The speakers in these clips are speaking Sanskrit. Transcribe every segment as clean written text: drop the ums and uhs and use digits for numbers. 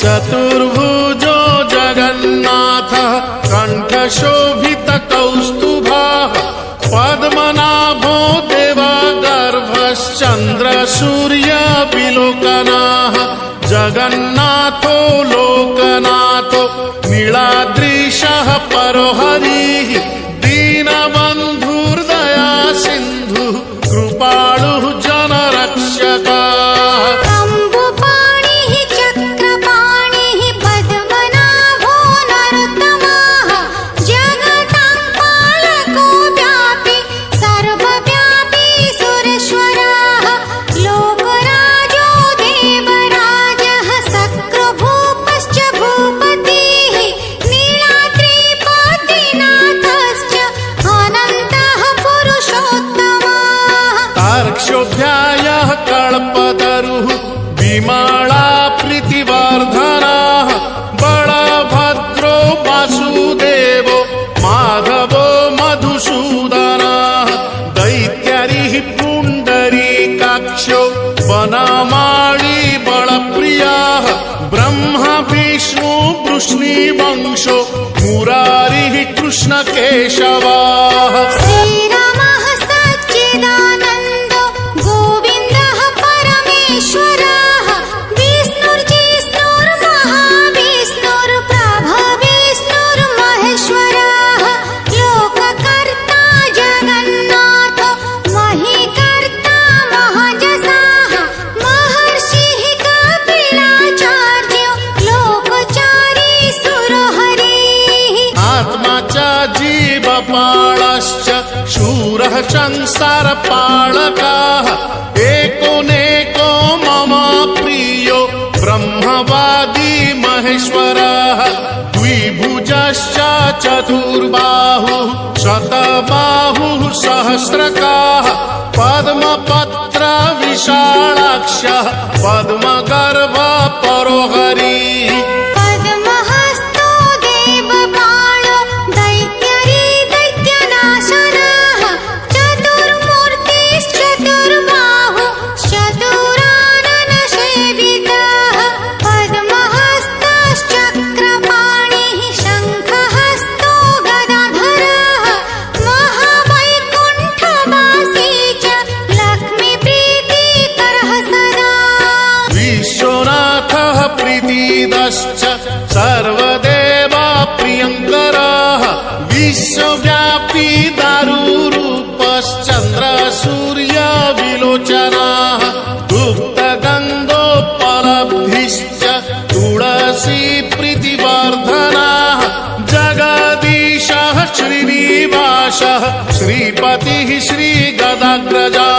चतुर्भुजो जगन्नाथः कण्ठशोभितकौस्तुभः पद्मनाभो देवगर्भश्चन्द्रसूर्यविलोकनः जगन्नाथो लोकनाथो नीलाद्रीशः परो हरिः दीनबन्धुर्दया सिन्धुः कृपालुः जनरक्षकः क्षोभ्यायः कल्पतरुः विमला प्रीतिवर्धनः बलभद्रो वासुदेवो माधवो मधुसूदनः दैत्यरिः पुण्डरीकाक्षो वनमाली बलप्रियः ब्रह्मा विष्णु वृष्णिवंशो मुरारिः कृष्णकेशवः जीवपालश्च शूरः संसारपालकः एकोनेको मम प्रियो ब्रह्मवादी महेश्वरः द्विभुजश्च चतुर्बाहुः शतबाहुः सहस्रकाः पद्मपत्र विशालाक्षः पद्मगर्भः परो हरिः सर्वदेवा प्रियंकरः विश्वव्यापी दारुरूपश्चन्द्र सूर्य विलोचनः गुप्तगन्धोपलब्धिश्च तुलसी प्रीतिवर्धनः जगदीशः श्रीनिवासः श्रीपतिः श्रीगदाग्रजः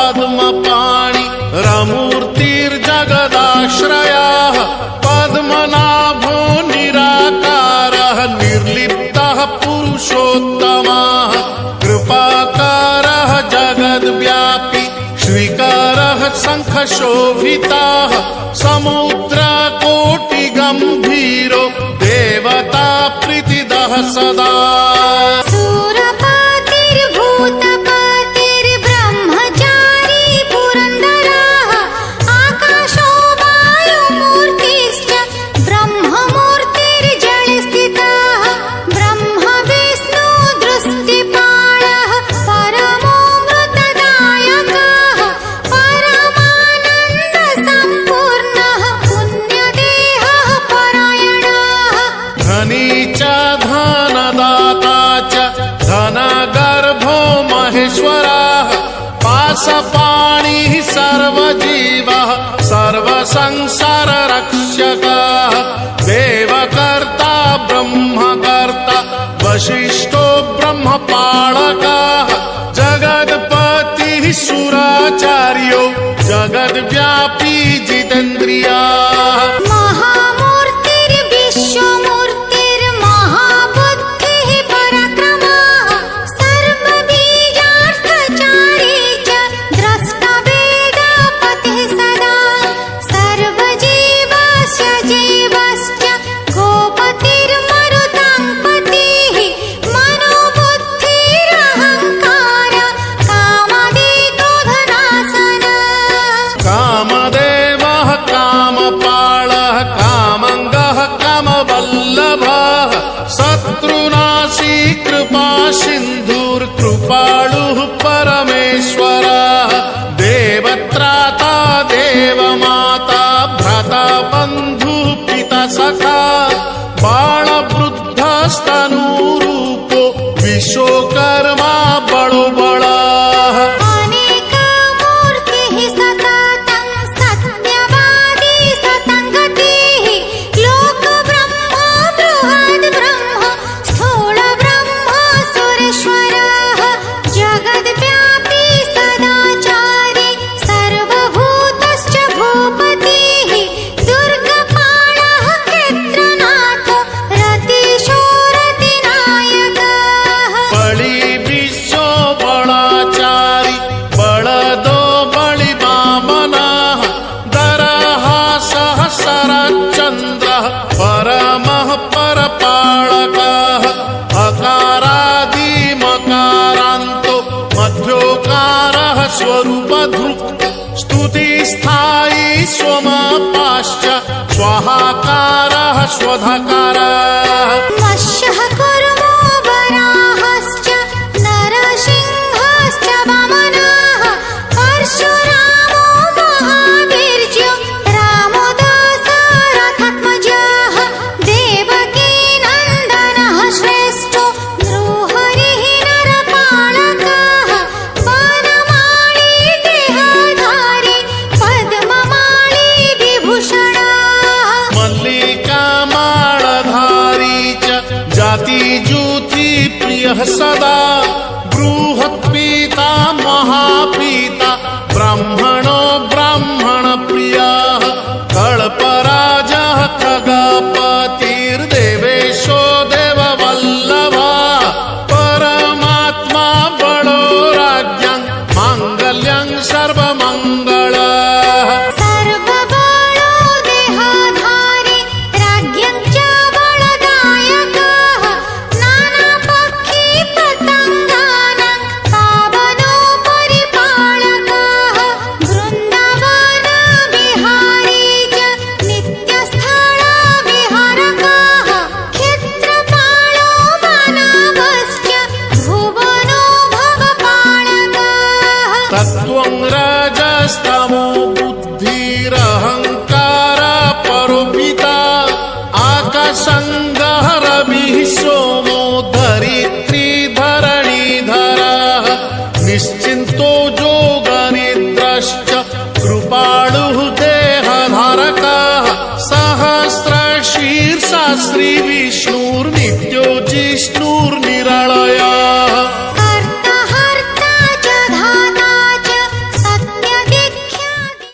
पद्मपाणि रमूर्तिर्जगदाश्रयः पद्मनाभो निराकारः निर्लिप्तः पुरुषोत्तमः कृपाकारः जगद्व्यापी श्रीकरः शङ्खशोभितः समुद्रकोटिगम्भीरो देवता प्रीतिदः सदा धनदाता च शत्रुनाशी कृपा सिन्धुर्कृपाळुः परमेश्वरः देवत्राता देवमाता भ्राता बन्धुः पिता सखा बालवृद्धस्तनूरूपो विश्वकर्मा बळोबळः अनेकमूर्तिः सततं सत्यवादी सतङ्गतिः लोकब्रह्म बृहद्ब्रह्म स्थूलब्रह्म सुरेश्वरः जगद्व्यापी सदाचारी सर्वभूतश्च भूपतिः दुर्गपालः क्षेत्रनाथो रतिशो रतिनायकः बळी विश्व बळाचारी बळदो बळि वामनः दरः सहस्रचन्द्रः परमः परपालकः अकारादिमकारान्तो मध्योकारः स्वरूपधृक् स्तुतिस्थायी स्वमापाश्च स्वाहाकारः स्वधाकारः मत्स्यः कूर्मो वराहश्च नरसिंहश्च वामनः परशुरामो महावीर्यो रामो दशरथात्मजः देवकीनन्दनः श्रेष्ठो नृहरिः नरपालकः वनमाली देहधारी पद्ममाली विभूषणः मल्लिकामाळधारी च जातिजूति प्रियः सदा बृहत्पीता महापीता ब्राह्मणो ब्राह्मणप्रियः कल्पराजः खगपतिर्देवेशो देववल्लभः परमात्मा बलो राज्ञं माङ्गल्यं सर्वमङ्गलः सर्वबलो देहधारी राज्ञं च बलदायकः नानापक्षी पतङ्गानां पावनो परिपालकः वृन्दावन विहारी च नित्यस्थलविहारकः क्षेत्रपालो मानवश्च भुवनो भवपालकः तत्त्वं रजस्तमो बुद्धिरहङ्कार परोपिता आकाशङ्गः रविः सोमो धरित्री धरणीधरः निश्चिन्तो योगनिद्रश्च कृपाळुः देहधारकः सहस्रशीर्षा श्री